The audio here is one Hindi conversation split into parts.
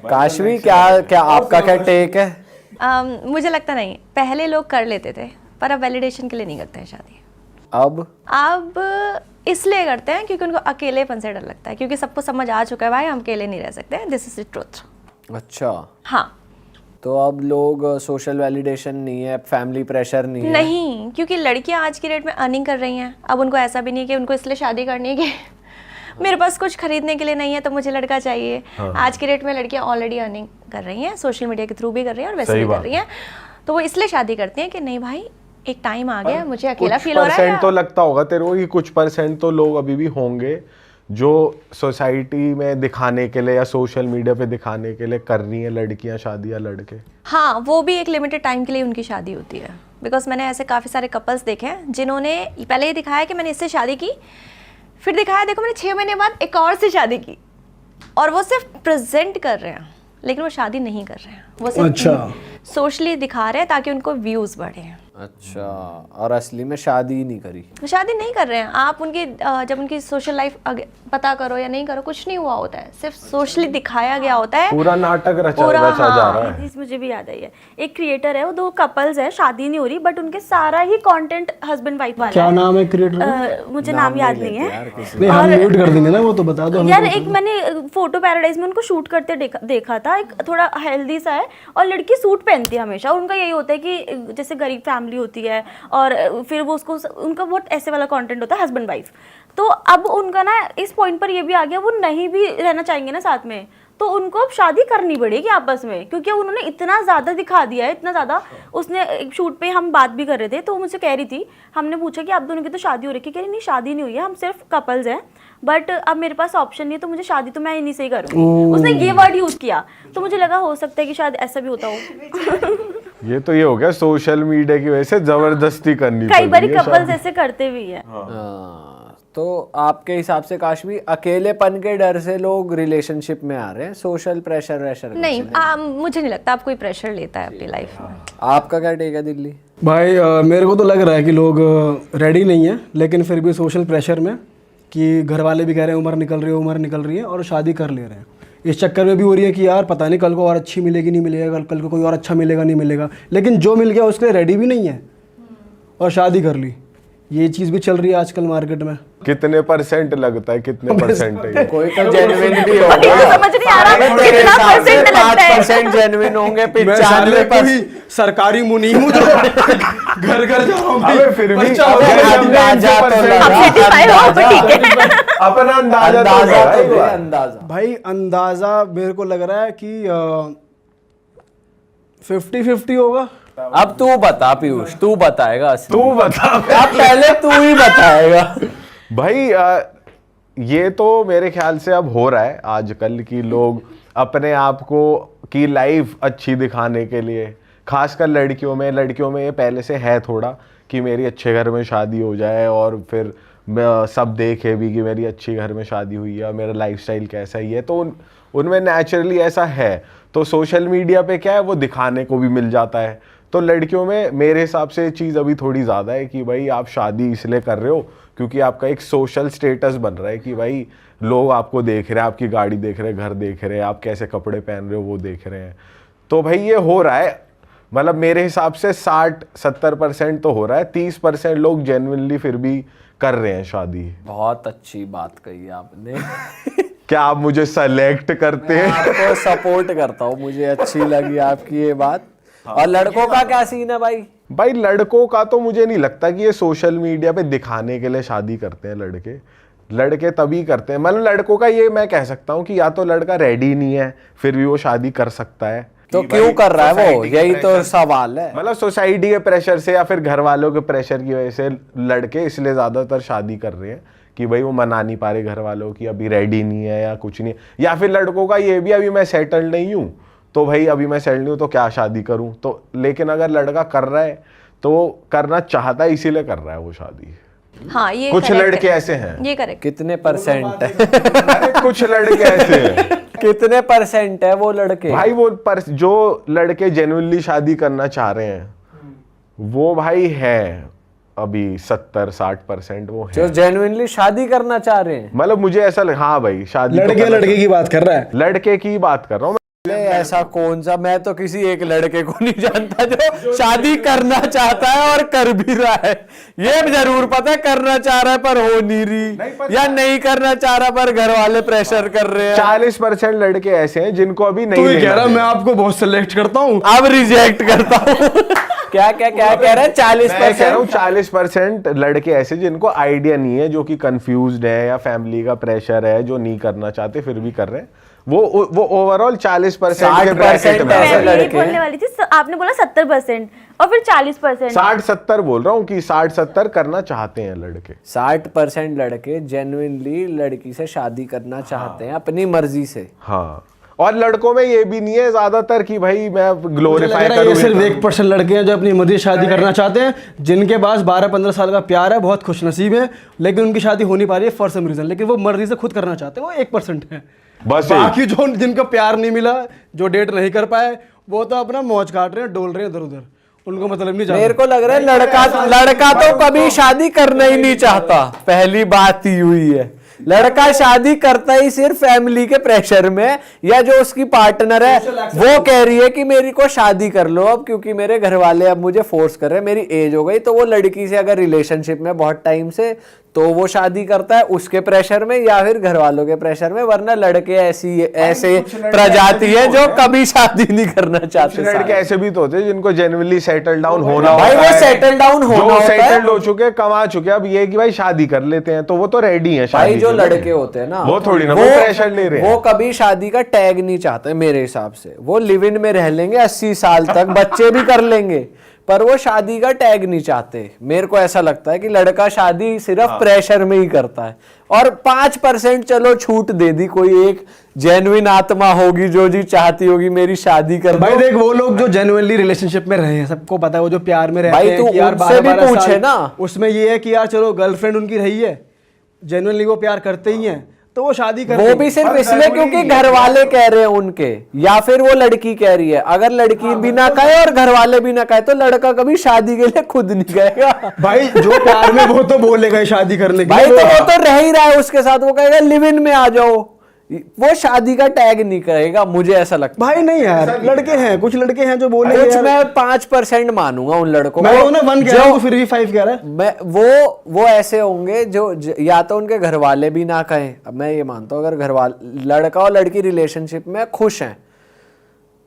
काशवी, क्या आपका क्या टेक है? मुझे लगता नहीं, पहले लोग कर लेते थे पर अब वैलिडेशन के लिए नहीं करते हैं शादी। अब इसलिए करते हैं क्योंकि उनको अकेलेपन से डर लगता है, क्योंकि सबको समझ आ चुका है भाई हम अकेले नहीं रह सकते हैं, दिस इज द ट्रुथ। अच्छा, हाँ, तो अब लोग सोशल वैलिडेशन नहीं है, फैमिली प्रेशर नहीं है? नहीं, क्योंकि लड़कियां आज की डेट में अर्निंग कर रही हैं। अब उनको ऐसा भी नहीं है कि उनको इसलिए शादी करनी है कि मेरे पास कुछ खरीदने के लिए नहीं है तो मुझे लड़का चाहिए। आज की डेट में लड़कियां ऑलरेडी अर्निंग कर रही हैं, सोशल मीडिया के थ्रू भी कर रही हैं और वैसे भी कर रही हैं, तो वो इसलिए शादी करती हैं कि नहीं भाई एक टाइम आ गया, मुझे अकेला फील हो रहा है। तो लगता होगा तेरे को कि कुछ परसेंट तो लोग अभी भी होंगे जो सोसाइटी में दिखाने के लिए या सोशल मीडिया पे दिखाने के लिए कर रही हैं लड़कियां शादी या लड़के। हाँ, वो भी एक लिमिटेड टाइम के लिए उनकी शादी होती है। बिकॉज मैंने ऐसे काफ़ी सारे कपल्स देखे हैं जिन्होंने पहले ये दिखाया कि मैंने इससे शादी की, फिर दिखाया देखो मैंने 6 महीने बाद एक और से शादी की, और वो सिर्फ प्रेजेंट कर रहे हैं लेकिन वो शादी नहीं कर रहे हैं, वो सिर्फ सोशली दिखा रहे हैं ताकि उनको व्यूज़ बढ़े। अच्छा, और असली में शादी ही नहीं करी? शादी नहीं कर रहे हैं। आप उनकी जब उनकी सोशल लाइफ पता करो या नहीं करो, कुछ नहीं हुआ होता है, सिर्फ सोशली दिखाया गया होता है, पूरा नाटक रचा जा रहा है। मुझे भी याद आई है, एक क्रिएटर है, वो 2 कपल्स है, शादी नहीं हो रही बट उनके सारा ही कंटेंट हस्बैंड वाइफ वाला है। क्या नाम है क्रिएटर? मुझे नाम याद नहीं है। नहीं, हम म्यूट कर देंगे ना, वो तो बता दो यार। एक मैंने फोटो पैराडाइज में उनको शूट करते देखा था, एक थोड़ा हेल्दी सा है और लड़की सूट पहनती है हमेशा। उनका यही होता है कि जैसे गरीब फैमिली होती है और फिर वो उसको, उनका बहुत ऐसे वाला कंटेंट होता है हस्बैंड वाइफ। तो अब उनका ना इस पॉइंट पर ये भी आ गया, वो नहीं भी रहना चाहेंगे ना साथ में, तो उनको अब शादी करनी पड़ेगी आपस में, क्योंकि उन्होंने इतना ज़्यादा दिखा दिया है, इतना ज़्यादा। उसने एक शूट पे हम बात भी कर रहे थे तो मुझसे कह रही थी, हमने पूछा कि आप दोनों की तो शादी हो रही है, कह रही नहीं शादी नहीं हुई है, हम सिर्फ कपल्स हैं, बट अब मेरे पास ऑप्शन नहीं है तो मुझे शादी तो मैं इन्हीं से ही करूँगी। उसने ये वर्ड यूज़ किया, तो मुझे लगा हो सकता है कि शायद ऐसा भी होता हो। ये तो ये हो गया सोशल मीडिया की वजह से जबरदस्ती करनी कई बार कपल्स ऐसे करते भी है। तो आपके हिसाब से काशवी, अकेलेपन के डर से लोग रिलेशनशिप में आ रहे हैं, सोशल प्रेशर नहीं, मुझे नहीं लगता आप कोई प्रेशर लेता है अपनी लाइफ में। आपका क्या टेक है दिल्ली भाई? मेरे को तो लग रहा है कि लोग रेडी नहीं है, लेकिन फिर भी सोशल प्रेशर में, कि घर वाले भी कह रहे हैं उम्र निकल रही है और शादी कर ले रहे हैं। इस चक्कर में भी हो रही है कि यार पता नहीं कल को और अच्छी मिलेगी नहीं मिलेगा, कल को कोई और अच्छा मिलेगा नहीं मिलेगा, लेकिन जो मिल गया उसके लिए रेडी भी नहीं है और शादी कर ली। ये चीज़ भी चल रही है आजकल मार्केट में। कितने परसेंट लगता है, कितने परसेंट है? कोई तो जेन्युइन भी होगा, समझ नहीं आ रहा कितना परसेंट लगता है। 5% जेन्युइन होंगे, 95% सरकारी मुनीम हूँ जो घर घर जा रहा हूँ। अबे फिर भी अपना अंदाजा भाई, अंदाजा मेरे को लग रहा है कि 50-50 होगा। अब तू बता पीयूष, तू बताएगा, तू बता। अब पहले तू ही बताएगा भाई। ये तो मेरे ख्याल से अब हो रहा है आजकल की लोग अपने आप को की लाइफ अच्छी दिखाने के लिए, खासकर लड़कियों में ये पहले से है थोड़ा कि मेरी अच्छे घर में शादी हो जाए और फिर सब देखे भी कि मेरी अच्छी घर में शादी हुई है, मेरा लाइफस्टाइल कैसा ही है, तो उनमें नेचुरली ऐसा है। तो सोशल मीडिया पे क्या है, वो दिखाने को भी मिल जाता है। तो लड़कियों में मेरे हिसाब से चीज़ अभी थोड़ी ज़्यादा है कि भाई आप शादी इसलिए कर रहे हो क्योंकि आपका एक सोशल स्टेटस बन रहा है कि भाई लोग आपको देख रहे हैं, आपकी गाड़ी देख रहे हैं, घर देख रहे हैं, आप कैसे कपड़े पहन रहे हो वो देख रहे हैं। तो भाई ये हो रहा है, मतलब मेरे हिसाब से 60-70% तो हो रहा है, 30% लोग जेन्युइनली फिर भी कर रहे हैं शादी। बहुत अच्छी बात कही आपने। क्या आप मुझे सेलेक्ट करते हैं? आपको सपोर्ट करता हूँ, मुझे अच्छी लगी आपकी ये बात। और लड़कों का क्या सीन है भाई? भाई लड़कों का तो मुझे नहीं लगता कि ये सोशल मीडिया पे दिखाने के लिए शादी करते हैं लड़के तभी करते हैं। मतलब लड़कों का ये मैं कह सकता हूँ कि या तो लड़का रेडी नहीं है फिर भी वो शादी कर सकता है, तो क्यों कर रहा है वो, यही तो सवाल है। मतलब सोसाइटी के प्रेशर से या फिर घर वालों के प्रेशर की वजह से लड़के इसलिए ज्यादातर शादी कर रहे हैं कि भाई वो मना नहीं पा रहे घर वालों की, अभी रेडी नहीं है या कुछ नहीं, या फिर लड़कों का ये भी अभी मैं सेटल नहीं हूँ तो भाई अभी मैं सेटल नहीं हूँ तो क्या शादी करूँ। तो लेकिन अगर लड़का कर रहा है तो करना चाहता है इसीलिए कर रहा है वो शादी। हाँ, ये कुछ लड़के ऐसे हैं। ये करेक्ट। कितने परसेंट है? कुछ लड़के ऐसे हैं। कितने परसेंट है वो लड़के? भाई वो जो लड़के जेन्युइनली शादी करना चाह रहे हैं वो भाई है अभी 70-60% वो है जो जेन्युइनली शादी करना चाह रहे हैं। मतलब मुझे ऐसा हाँ भाई शादी लड़के की बात कर रहा है, लड़के की बात कर रहा हूँ। अकेले ऐसा कौन सा, मैं तो किसी एक लड़के को नहीं जानता जो शादी करना चाहता है और कर भी रहा है। ये जरूर पता है करना चाह रहा है पर हो नहीं रही, या नहीं करना चाह रहा पर घर वाले प्रेशर कर रहे हैं। 40% लड़के ऐसे हैं जिनको अभी नहीं तू ही लेना कह रहा है। मैं आपको बहुत सिलेक्ट करता हूँ, अब रिजेक्ट करता हूँ। क्या क्या क्या कह रहे हैं? 40%। 40% लड़के ऐसे जिनको आइडिया नहीं है, जो कि कंफ्यूज्ड है या फैमिली का प्रेशर है, जो नहीं करना चाहते फिर भी कर रहे हैं। वो ओवरऑल 40% के ब्रैकेट में ऐसे आ मैं रहे हैं। यही लड़के बोलने वाली थी, आपने बोला 70% और फिर 40%। 60-70 बोल रहा हूँ कि 60-70 करना चाहते हैं लड़के। 60% लड़के जेन्युइनली लड़की से शादी करना चाहते हैं अपनी मर्जी से। हाँ, और लड़कों में ये भी नहीं है ज्यादातर कि भाई मैं ग्लोरीफाई ये करूँ। सिर्फ 1% लड़के हैं जो अपनी मर्जी से शादी करना चाहते हैं, जिनके पास 12-15 साल का प्यार है, बहुत खुशनसीब है, लेकिन उनकी शादी हो नहीं पा रही है फॉर सम रीजन, लेकिन वो मर्जी से खुद करना चाहते हैं, वो 1% है। बस बाकी जो जिनको प्यार नहीं मिला, जो डेट नहीं कर पाए, वो तो अपना मौज काट रहे हैं, डोल रहे हैं इधर उधर, उनको मतलब नहीं मेरे को लग रहा है लड़का तो कभी शादी करना ही नहीं चाहता। पहली बात ही हुई है, लड़का शादी करता ही सिर्फ फैमिली के प्रेशर में, या जो उसकी पार्टनर है वो कह रही है कि मेरी को शादी कर लो अब, क्योंकि मेरे घर वाले अब मुझे फोर्स कर रहे हैं, मेरी एज हो गई। तो वो लड़की से अगर रिलेशनशिप में बहुत टाइम से, तो वो शादी करता है उसके प्रेशर में या फिर घर वालों के प्रेशर में। वरना लड़के ऐसे प्रजाति है जो कभी शादी नहीं करना चाहते। लड़के ऐसे भी तो होते हैं जिनको जेन्युइनली सेटल डाउन होना भाई, होता वो है। सेटल डाउन होना जो होता है। सेटल्ड हो चुके, कमा चुके, अब ये कि भाई शादी कर लेते हैं, तो वो तो रेडी है शादी भाई जो के लिए। लड़के होते हैं ना, वो थोड़ी ना वो प्रेशर ले रहे हैं। वो कभी शादी का टैग नहीं चाहते मेरे हिसाब से। वो लिव इन में रह लेंगे 80 साल तक, बच्चे भी कर लेंगे, पर वो शादी का टैग नहीं चाहते। मेरे को ऐसा लगता है कि लड़का शादी सिर्फ प्रेशर में ही करता है। और 5% चलो छूट दे दी, कोई एक जेन्युइन आत्मा होगी जो जी चाहती होगी मेरी शादी कर भाई दो। देख, वो लोग जो जेन्युइनली रिलेशनशिप में रहे हैं, सबको पता है, वो जो प्यार में रहते भाई हैं तू कि यार उनसे भी 12-12 पूछे साल, ना। उसमें ये है कि यार चलो गर्लफ्रेंड उनकी रही है, जेन्युइनली वो प्यार करते ही हैं, तो वो शादी कर वो भी सिर्फ इसलिए क्योंकि घर वाले कह रहे हैं उनके, या फिर वो लड़की कह रही है। अगर लड़की भी ना कहे और घर वाले भी ना कहे तो लड़का कभी शादी के लिए खुद नहीं कहेगा। भाई जो प्यार में वो तो बोलेगा ही शादी करने के भाई लिए। तो वो तो रह ही रहा है उसके साथ, वो कहेगा लिव इन में आ जाओ, वो शादी का टैग नहीं करेगा, मुझे ऐसा लगता है। भाई नहीं यार, लड़के हैं, कुछ लड़के हैं जो बोलेंगे कुछ यार, मैं 5% मानूंगा उन लड़कों मैं को। तो ना 1 कह रहा हूँ, फिर भी 5 कह रहा है। मैं वो ऐसे होंगे जो या तो उनके घर वाले भी ना कहें। अब मैं ये मानता हूँ अगर घर वाले, लड़का और लड़की रिलेशनशिप में खुश हैं,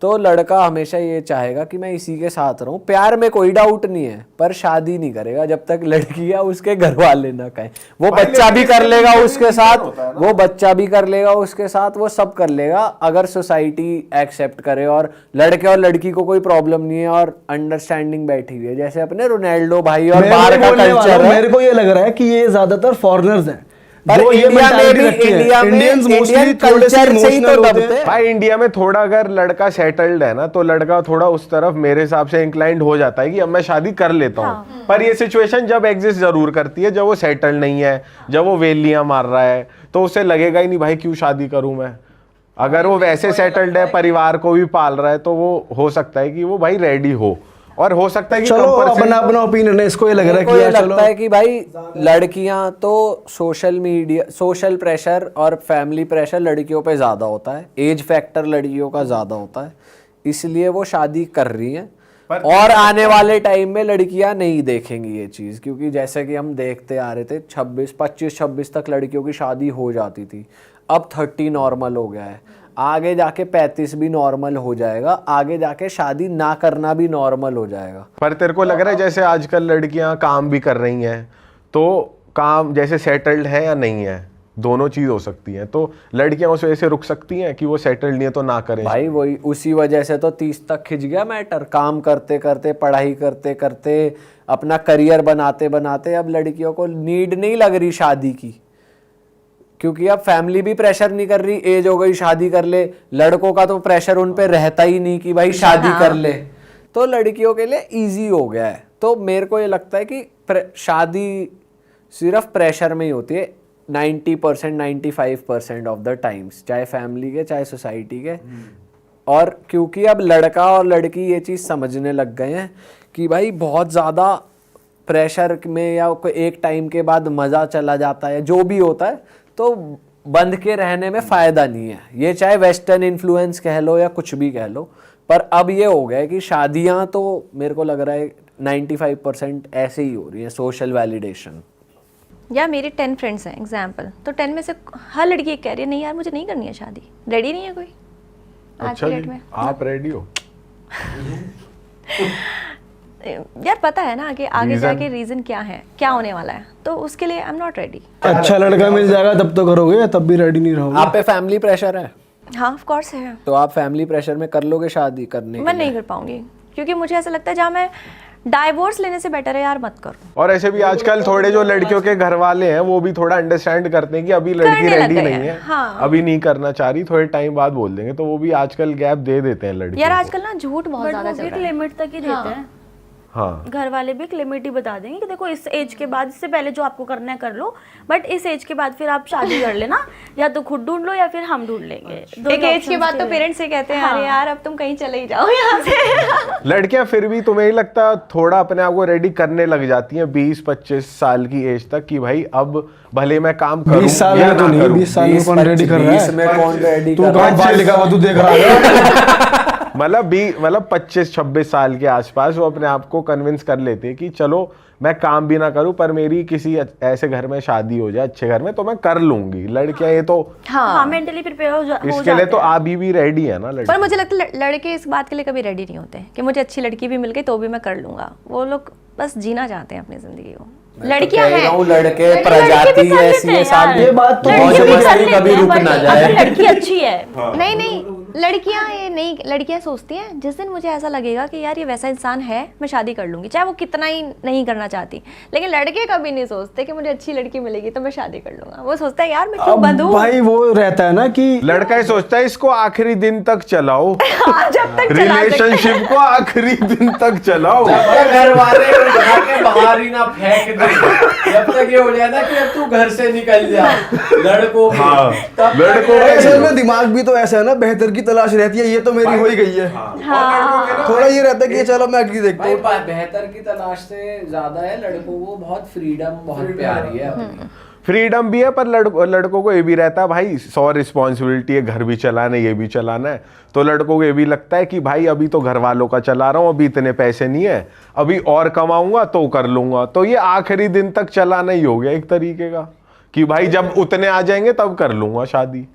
तो लड़का हमेशा ये चाहेगा कि मैं इसी के साथ रहूं। प्यार में कोई डाउट नहीं है, पर शादी नहीं करेगा जब तक लड़की या उसके घर वाले ना कहें। वो बच्चा भी कर लेगा उसके साथ, वो बच्चा भी कर लेगा उसके साथ, वो सब कर लेगा अगर सोसाइटी एक्सेप्ट करे और लड़के और लड़की को कोई प्रॉब्लम नहीं है और अंडरस्टैंडिंग बैठी हुई है। जैसे अपने रोनाल्डो भाई और बाहर का कल्चर है। मेरे को ये लग रहा है कि ये ज्यादातर फॉरेनर्स हैं, पर जो ये इंडिया में mentality भी, रखते हैं। इंडिया में Indians mostly इंडियन थोड़े से कल्चर से ही तो emotional होते दबते हैं। हैं। भाई इंडिया में थोड़ा अगर लड़का सेटल्ड है ना, तो लड़का थोड़ा उस तरफ मेरे हिसाब से इंक्लाइंड हो जाता है कि अब मैं शादी कर लेता हूँ। पर ये सिचुएशन जब एग्जिस्ट जरूर करती है, जब वो सेटल्ड नहीं है, जब वो वेलियां मार रहा है, तो उसे लगेगा ही नहीं भाई क्यों शादी करूं मैं। अगर वो वैसे सेटल्ड है, परिवार को भी पाल रहा है, तो वो हो सकता है कि वो भाई रेडी हो, और हो सकता है कि चलो compulsory- अपना अपना ओपिनियन है, इसको ये लग रहा है मेरे को कि ये यार चलो लगता है कि भाई लड़कियां तो सोशल मीडिया, सोशल प्रेशर और फैमिली प्रेशर लड़कियों पे ज़्यादा होता है, एज फैक्टर लड़कियों का ज़्यादा होता है, इसलिए वो शादी कर रही हैं। और आने वाले टाइम में लड़कियां नहीं देखेंगी ये चीज़, क्योंकि जैसे कि हम देखते आ रहे थे 25-26 तक लड़कियों की शादी हो जाती थी, अब 30 नॉर्मल हो गया है, आगे जाके 35 भी नॉर्मल हो जाएगा, आगे जाके शादी ना करना भी नॉर्मल हो जाएगा। पर तेरे को लग रहा है जैसे आजकल लड़कियां काम भी कर रही हैं, तो काम जैसे सेटल्ड है या नहीं है, दोनों चीज हो सकती है, तो लड़कियां उस वजह से रुक सकती हैं कि वो सेटल्ड नहीं है तो ना करें। भाई वही उसी वजह से तो 30 तक खिंच गया मैटर। काम करते करते, पढ़ाई करते करते, अपना करियर बनाते बनाते अब लड़कियों को नीड नहीं लग रही शादी की, क्योंकि अब फैमिली भी प्रेशर नहीं कर रही, एज हो गई शादी कर ले। लड़कों का तो प्रेशर उन पे रहता ही नहीं कि भाई शादी कर ले, तो लड़कियों के लिए इजी हो गया है। तो मेरे को ये लगता है कि शादी सिर्फ प्रेशर में ही होती है 90% 95% ऑफ द टाइम्स, चाहे फैमिली के चाहे सोसाइटी के। और क्योंकि अब लड़का और लड़की ये चीज़ समझने लग गए हैं कि भाई बहुत ज़्यादा प्रेशर में या कोई एक टाइम के बाद मज़ा चला जाता है, जो भी होता है, तो बंध के रहने में फायदा नहीं है। ये चाहे वेस्टर्न इन्फ्लुएंस कह लो या कुछ भी कह लो, पर अब ये हो गया है कि शादियां तो मेरे को लग रहा है 95% ऐसे ही हो रही है, सोशल वैलिडेशन। या मेरी 10 फ्रेंड्स हैं एग्जाम्पल, तो 10 में से हर लड़की एक कह रही है नहीं यार मुझे नहीं करनी है शादी, रेडी नहीं है कोई आज अच्छा की डेट जी, में। आप रेडी हो? यार पता है ना आगे आगे Reason? जाके रीजन क्या है, क्या होने वाला है, तो उसके लिए आई एम नॉट रेडी। अच्छा लड़का मिल जाएगा तब तो करोगे, या तब भी रेडी नहीं रहोगे? आप पे फैमिली प्रेशर है, हाँ ऑफ कोर्स है। तो आप फैमिली प्रेशर में कर लोगे शादी करने मैं नहीं कर पाऊंगी, क्योंकि मुझे ऐसा लगता है जहाँ मैं डाइवोर्स लेने से बेटर है यार मत करो। और ऐसे भी आजकल थोड़े जो लड़कियों के घर वाले हैं वो भी थोड़ा अंडरस्टैंड करते हैं कि अभी लड़की करने लग रेडी गए नहीं हैं, है, हाँ। अभी नहीं करना चाह रही, थोड़े टाइम बाद बोल देंगे, तो वो भी आजकल गैप दे देते हैं लड़की। यार आजकल ना झूठ बहुत बट ज्यादा वो चल भी एक रहा है। लिमिट तक ही देते हैं। हाँ, घर वाले भी एक लिमिट ही बता देंगे कि देखो इस एज के बाद, इससे पहले जो आपको करना है कर लो, बट इस एज के बाद फिर आप शादी कर लेना, या तो खुद ढूंढ लो या फिर हम ढूंढ लेंगे। एक एज के बाद तो पेरेंट्स से कहते हैं हाँ। अरे यार अब तुम कहीं चले ही जाओ यहाँ से। लड़कियां फिर भी तुम्हें नहीं लगता थोड़ा अपने आप को रेडी करने लग जाती हैं 20-25 साल की एज तक कि भाई अब भले मैं काम करूं 20 साल या में तो ना नहीं, करूं। 20 साल में कौन रेडी कर रहा 20 में है? कौन रेडी तू कर रहा कहाँ बाल लिखा हुआ तू देख रहा है? मतलब 25-26 साल के आसपास वो अपने आप को कन्विंस कर लेते हैं कि चलो मैं काम भी ना करूं पर मेरी किसी ऐसे घर में शादी हो जाए, अच्छे घर में, तो मैं कर लूंगी। लड़कियां ये तो हाँ मेंटली प्रिपेयर हो इसके लिए तो अभी भी रेडी है ना पर लड़की। मुझे लगता है लड़के इस बात के लिए कभी रेडी नहीं होते कि मुझे अच्छी लड़की भी मिल गई तो भी मैं कर लूंगा। वो लोग बस जीना चाहते हैं अपनी जिंदगी को। लड़कियां हैं, लड़के प्रजाति ऐसी है सारी, ये बात तो मौज लड़के भी मस्ती कभी रुक ना जाए। लड़की अच्छी है। नहीं नहीं लड़कियां ये नहीं, लड़कियां सोचती हैं जिस दिन मुझे ऐसा लगेगा कि यार ये वैसा इंसान है मैं शादी कर लूंगी, चाहे वो कितना ही नहीं करना चाहती। लेकिन लड़के कभी नहीं सोचते कि मुझे अच्छी लड़की मिलेगी तो मैं शादी कर लूंगा। वो सोचता है यार मैं क्यों अब बंधूं। भाई वो रहता है ना कि लड़का ही सोचता है इसको आखिरी दिन तक चलाओ, हाँ, जब तक चला सकते हैं। रिलेशनशिप को आखिरी दिन तक चलाओ। घर वाले उठा के बाहर ही ना फेंक दे, जब तक ये हो जाए ना कि अब तू घर से निकल जा। लड़कों के हाँ, तब तक लड़कों के असल में दिमाग भी तो ऐसा है ना, बेहतर की तलाश रहती है, ये तो मेरी हो ही गई है। थोड़ा ये रहता है कि चलो मैं अगली देखता हूँ। भाई बेहतर की तलाश से ज्यादा है लड़कों को बहुत फ्रीडम बहुत प्यारी है अपनी। फ्रीडम भी है पर लड़कों को ये भी रहता है भाई 100 रिस्पॉन्सिबिलिटी है, घर भी चलाना है, ये भी चलाना है। तो लड़कों को ये भी लगता है कि भाई अभी तो घर वालों का चला रहा हूँ, अभी इतने पैसे नहीं है, अभी और कमाऊंगा तो कर लूंगा। तो ये आखिरी दिन तक चलाना ही हो गया एक तरीके का कि भाई जब उतने आ जाएंगे तब कर लूंगा शादी।